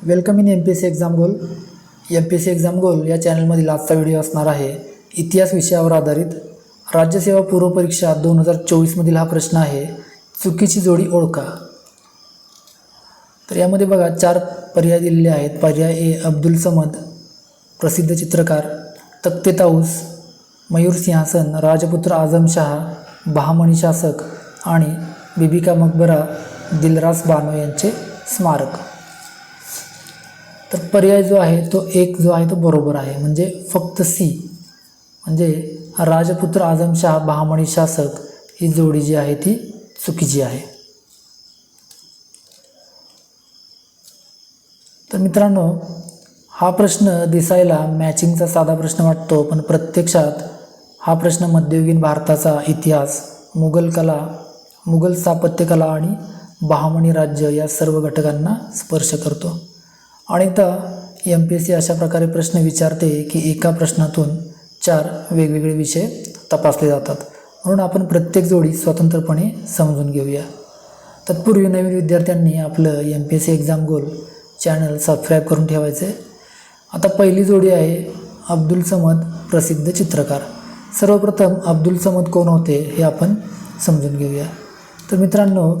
Welcome in MPSC exam goal. MPSC exam goal या चॅनलमधील आजचा व्हिडिओ असणार आहे इतिहास विषयावर आधारित राज्यसेवा पूर्व परीक्षा 2024 मधील हा प्रश्न आहे. चुकीची जोडी ओळखा. तर यामध्ये बघा 4 पर्याय दिलेले आहेत. पर्याय ए अब्दुल समद प्रसिद्ध चित्रकार, तख्ते ताऊस, मयूर सिंहासन, राजपुत्र आझमशाह, बहामनी शासक आणि बीबी का मकबरा दिलरास बानो यांचे स्मारक. तर पर्याय जो आहे तो एक जो आहे तो बरोबर आहे, म्हणजे फक्त सी म्हणजे राजपुत्र आझमशाह बहामनी शासक ही जोडी जी आहे ती चुकीची आहे. तर मित्रांनो, हा प्रश्न दिसायला मॅचिंगचा साधा प्रश्न वाटतो, पण प्रत्यक्षात हा प्रश्न मध्ययुगीन भारताचा इतिहास, मुघल कला, मुघल स्थापत्यकला आणि बहामनी राज्य या सर्व घटकांना स्पर्श करतो. अनेकदा MPSC अशा प्रकारे प्रश्न विचारते की एका प्रश्नातून 4 वेगवेगळे विषय तपासले जातात, म्हणून आपण प्रत्येक जोडी स्वतंत्रपणे समजून घेऊया. तत्पूर्वी नवीन विद्यार्थ्यांनी आपलं MPSC एक्झाम गोल चॅनल सबस्क्राईब करून ठेवायचे. आता पहिली जोडी आहे अब्दुल समद प्रसिद्ध चित्रकार. सर्वप्रथम अब्दुल समद कोण होते हे आपण समजून घेऊया. तर मित्रांनो,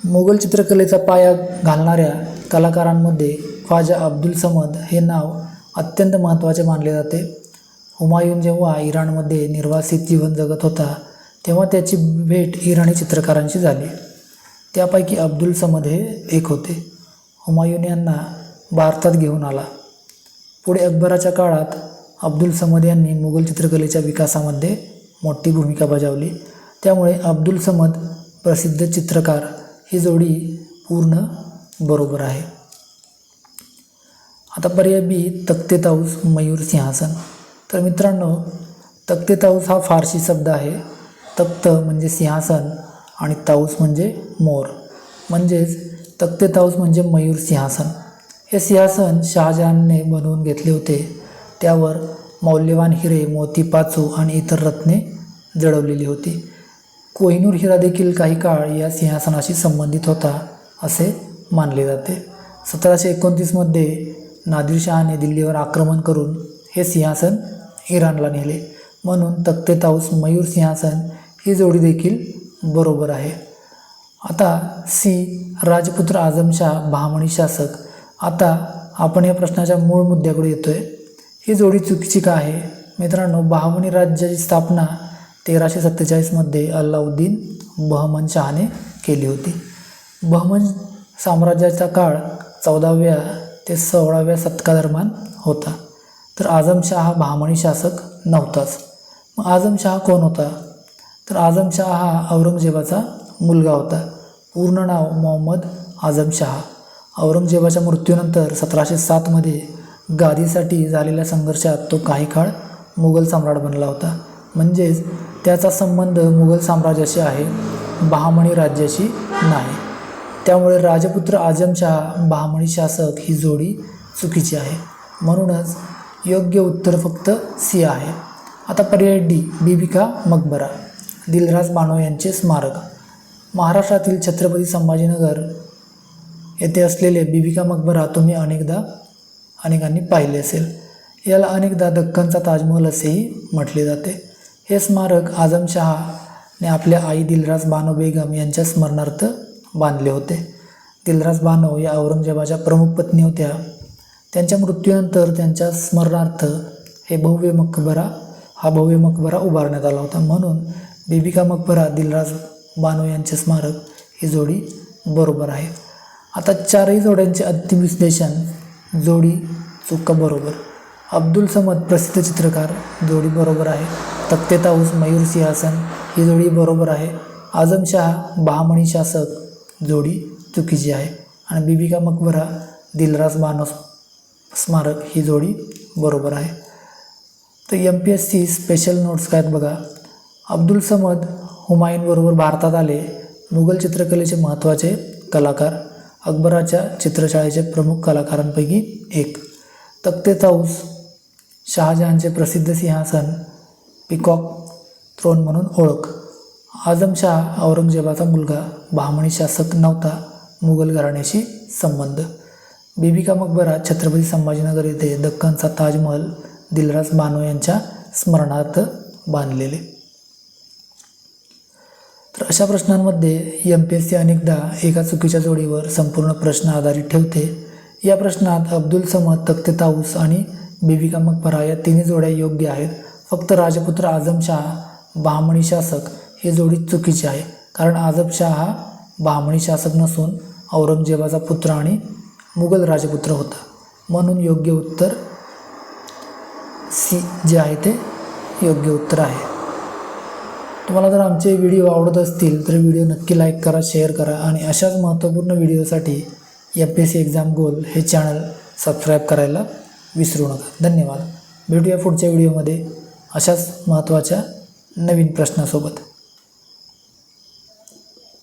मोगल चित्रकलेचा पाया घालणाऱ्या कलाकारांमध्ये ख्वाजा अब्दुल समद हे नाव अत्यंत महत्त्वाचे मानले जाते. हुमायून जेव्हा इराणमध्ये निर्वासित जीवन जगत होता तेव्हा त्याची भेट इराणी चित्रकारांशी झाली. त्यापैकी अब्दुल समद हे एक होते. हुमायून यांना भारतात घेऊन आला. पुढे अकबराच्या काळात अब्दुल समद यांनी मुघल चित्रकलेच्या विकासामध्ये मोठी भूमिका बजावली. त्यामुळे अब्दुल समद प्रसिद्ध चित्रकार ही जोडी पूर्ण बरोबर आहे. आता पर्याय बी तख्ते ताऊस मयूर सिंहासन. तर मित्रांनो, तख्ते ताऊस हा फारसी शब्द आहे. तख्त म्हणजे सिंहासन आणि ताऊस म्हणजे मोर, म्हणजेच तख्ते ताऊस म्हणजे मयूर सिंहासन. हे सिंहासन शहाजहानने बनवून घेतले होते. त्यावर मौल्यवान हिरे, मोती, पाचू आणि इतर रत्ने जडवलेली होती. कोहिनूर हिरा देखील काही काळ या सिंहासनाशी संबंधित होता असे मानले जाते. 1729 मध्ये नादिरशहाने दिल्लीवर आक्रमण करून हे सिंहासन इराणला नेले, म्हणून तख्ते ताऊस मयूर सिंहासन ही जोडी देखील बरोबर आहे. आता सी राजपुत्र आझमशाह बहामनी शासक. आता आपण या प्रश्नाच्या मूळ मुद्द्याकडे येतोय. ही जोडी चुकीची का आहे? मित्रांनो, बहामनी राज्याची स्थापना 1347 मध्ये अल्लाउद्दीन बहमन शहाने केली होती. बहमन साम्राज्याचा काळ 14व्या ते 16व्या शतकादरम्यान होता. तर आझमशाह हा बहामनी शासक नव्हताच. मग आझमशाह कोण होता? तर आझमशाह हा औरंगजेबाचा मुलगा होता. पूर्ण नाव मोहम्मद आझमशाह. औरंगजेबाच्या मृत्यूनंतर 1707 मध्ये गादीसाठी झालेल्या संघर्षात तो काही काळ मुघल सम्राट बनला होता. म्हणजेच त्याचा संबंध मुघल साम्राज्याशी आहे, बहामनी राज्याशी नाही. त्यामुळे राजपुत्र आझमशाह बहामनी शासक ही जोडी चुकीची आहे. म्हणूनच योग्य उत्तर फक्त सी आहे. आता पर्याय डी बीबी का मकबरा दिलरास बानो यांचे स्मारक. महाराष्ट्रातील छत्रपती संभाजीनगर येथे असलेले बीबी का मकबरा तुम्ही अनेकांनी पाहिले असेल. याला अनेकदा दख्खनचा ताजमहल असेही म्हटले जाते. हे स्मारक आझमशहाने आपल्या आई दिलरास बानो बेगम यांच्या स्मरणार्थ बांधले होते. दिलरास बानो या औरंगजेबाच्या प्रमुख पत्नी होत्या. त्यांच्या मृत्यूनंतर त्यांच्या स्मरणार्थ भव्य मकबरा उभारण्यात आला होता. म्हणून बीबी का मकबरा दिलरास बानो यांचे स्मारक ही जोडी बरोबर आहे. आता 4ही जोड्यांचे अंतिम विश्लेषण. जोडी चुका बरोबर. अब्दुल समद प्रसिद्ध चित्रकार जोडी बरोबर आहे. तख्ते ताऊस मयूर सिंहासन ही जोडी बरोबर आहे. आझमशाह बहामनी शासक जोडी चुकीची आहे. आणि बीबी का मकबरा दिलरास बानो स्मारक ही जोडी बरोबर आहे. तर MPSC स्पेशल नोट्स काय आहेत बघा. अब्दुल समद हुमायूनबरोबर भारतात आले. मुघल चित्रकलेचे महत्त्वाचे कलाकार, अकबराच्या चित्रशाळेचे प्रमुख कलाकारांपैकी एक. तख्ते ताऊस शहाजहानचे प्रसिद्ध सिंहासन, पिकॉक थ्रोन म्हणून ओळख. आझमशाह औरंगजेबाचा मुलगा, बहामनी शासक नव्हता, मुघल घराण्याशी संबंध. बीबी का मकबरा छत्रपती संभाजीनगर येथे दक्खनचा ताजमहल दिलरास बानो यांच्या स्मरणार्थ बांधलेले. तर अशा प्रश्नांमध्ये MPSC अनेकदा एका चुकीच्या जोडीवर संपूर्ण प्रश्न आधारित ठेवते. या प्रश्नात अब्दुल समद, तख्त ताऊस आणि बीबी का मकबरा या तिन्ही जोड्या योग्य आहेत. फक्त राजपुत्र आझमशाह बहामनी शासक ही जोडी चुकीची आहे, कारण आझमशाह हा बहामनी शासक नसून औरंगजेबाचा पुत्र आणि मुघल राजपुत्र होता. म्हणून योग्य उत्तर सी जे आहे ते योग्य उत्तर आहे. तुम्हाला जर आमचे व्हिडिओ आवडत असतील तर व्हिडिओ नक्की लाईक करा, शेअर करा आणि अशाच महत्त्वपूर्ण व्हिडिओसाठी MPSC एक्झाम गोल हे चॅनल सबस्क्राईब करायला विसरू नका. धन्यवाद. भेटूया पुढच्या व्हिडिओमध्ये अशाच महत्त्वाच्या नवीन प्रश्नासोबत.